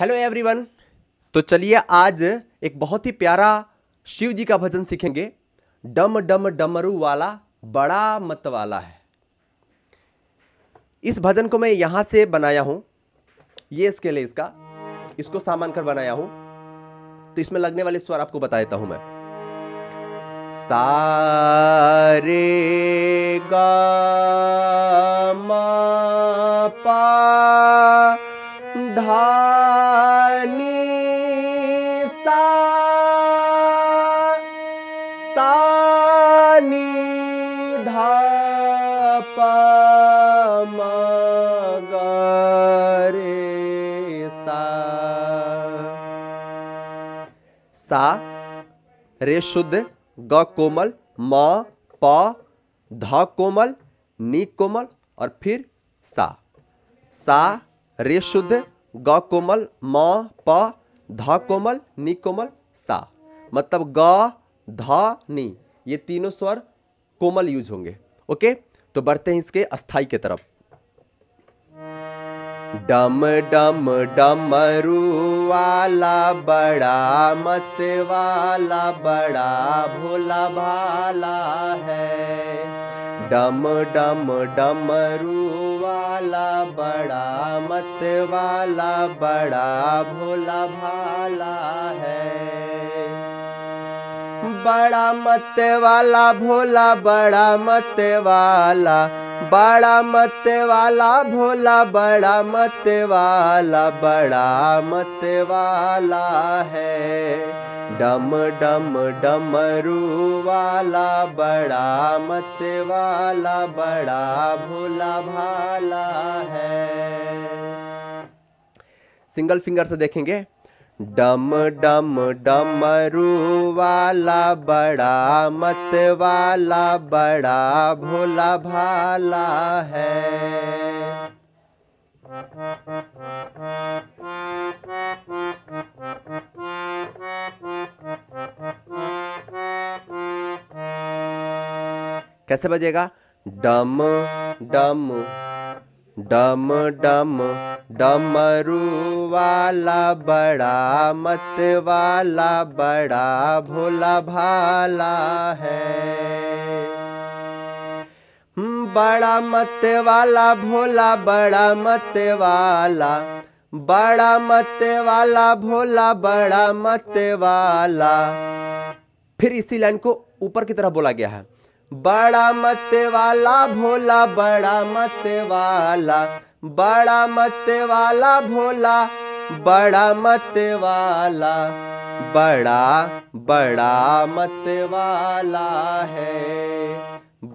Hello everyone. तो चलिए आज एक बहुत ही प्यारा शिव जी का भजन सीखेंगे। डम डम डमरू वाला बड़ा मत वाला है। इस भजन को मैं यहां से बनाया हूं, ये स्केल है इसको सामान कर बनाया हूं। तो इसमें लगने वाले स्वर आपको बता देता हूं मैं। सा रे गा मा पा धा नी सा नी धा पा मा गा रे सा रे शुद्ध, ग कोमल, म प ध कोमल, नी कोमल और फिर सा रे शुद्ध, ग कोमल, म प ध कोमल, नी कोमल, सा। मतलब ग ध नी, ये तीनों स्वर कोमल यूज होंगे। ओके, तो बढ़ते हैं इसके अस्थाई के तरफ। डम डम डमरू वाला बड़ा मत वाला बड़ा भोला भाला है। डम डम डमरू वाला बड़ा मत वाला बड़ा भोला भाला है। बड़ा मत वाला भोला बड़ा मत वाला, बड़ा मत वाला भोला बड़ा मत वाला बड़ा मत वाला है। डम डम डमरू वाला बड़ा मत वाला बड़ा भोला भाला है। सिंगल फिंगर से देखेंगे। डम डम डमरू वाला बड़ा मत वाला बड़ा भोला भाला है। कैसे बजेगा? डम डम डम डम डमरू वाला बड़ा मत वाला बड़ा भोला भाला है। बड़ा मत वाला भोला बड़ा मत वाला, बड़ा मत वाला भोला बड़ा मत वाला। फिर इसी लाइन को ऊपर की तरफ बोला गया है। बड़ा मत वाला भोला बड़ा मत वाला, बड़ा मत वाला भोला बड़ा मत वाला बड़ा बड़ा मत वाला है।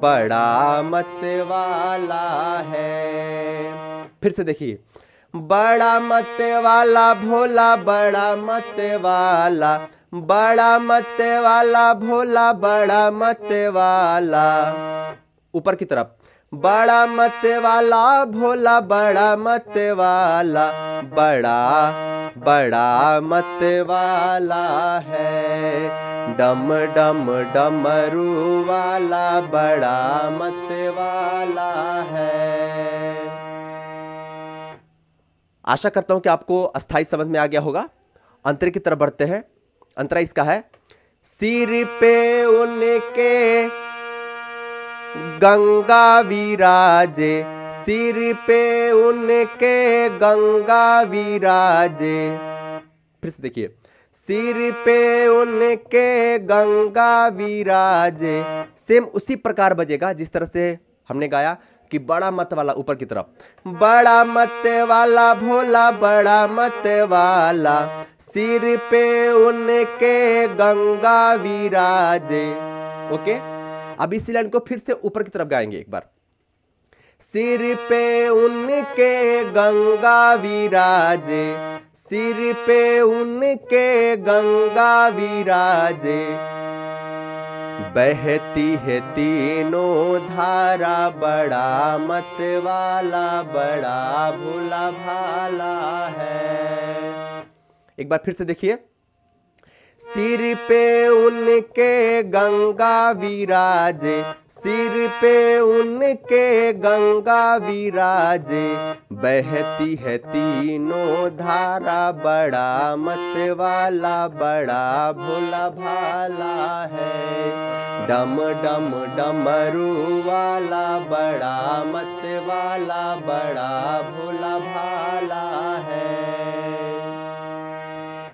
बड़ा मत वाला है। फिर से देखिए। बड़ा मत वाला भोला बड़ा मत वाला, बड़ा मत वाला भोला बड़ा मत वाला। ऊपर की तरफ। बड़ा मत वाला भोला बड़ा मत वाला बड़ा बड़ा मत वाला है। डम डम डमरू वाला बड़ा मत वाला है। आशा करता हूं कि आपको अस्थाई समझ में आ गया होगा। अंतरे की तरफ बढ़ते हैं। अंतरा इसका है। सिर पे उनके गंगा विराजे, सिर पे उनके गंगा विराजे। फिर से देखिए। सिर पे उनके गंगा विराजे। सेम उसी प्रकार बजेगा जिस तरह से हमने गाया कि बड़ा मत वाला ऊपर की तरफ। बड़ा मत वाला भोला बड़ा मत वाला, सिर पे उनके गंगा विराजे। ओके, अब इसी लाइन को फिर से ऊपर की तरफ गाएंगे एक बार। सिर पे उनके गंगा विराजे, सिर पे उनके गंगा विराजे। बहती है तीनों धारा बड़ा मत वाला बड़ा भोला भाला है। एक बार फिर से देखिए। सिर पे उनके गंगा विराजे, सिर पे उनके गंगा विराजे, बहती है तीनों धारा, बड़ा मत वाला बड़ा भोला भाला है। डम डम डमरू वाला बड़ा मत वाला बड़ा भोला भाला है।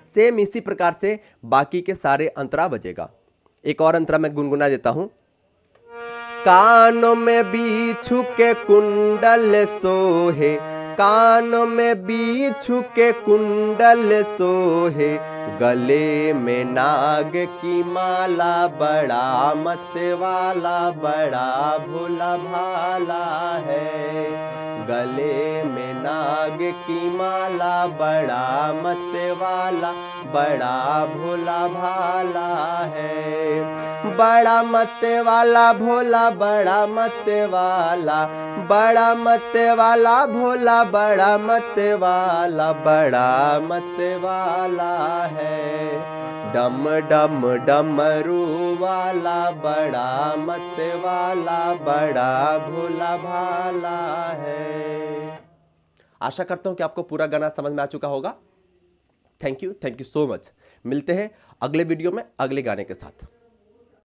सेम इसी प्रकार से बाकी के सारे अंतरा बजेगा। एक और अंतरा मैं गुनगुना देता हूं। कानों में बिच्छू के कुंडल सोहे, कानों में बिच्छू के कुंडल सोहे, गले में नाग की माला, बड़ा मत वाला बड़ा भोला भाला है। गले में नाग की माला, बड़ा मत वाला बड़ा भोला भाला है। बड़ा मत वाला भोला, बड़ा मत वाला, बड़ा मत वाला भोला, बड़ा मत वाला बड़ा मत वाला है। डम डम डमरू वाला बड़ा मत वाला बड़ा भोला भाला है। आशा करता हूं कि आपको पूरा गाना समझ में आ चुका होगा। Thank you so much. मिलते हैं अगले वीडियो में अगले गाने के साथ।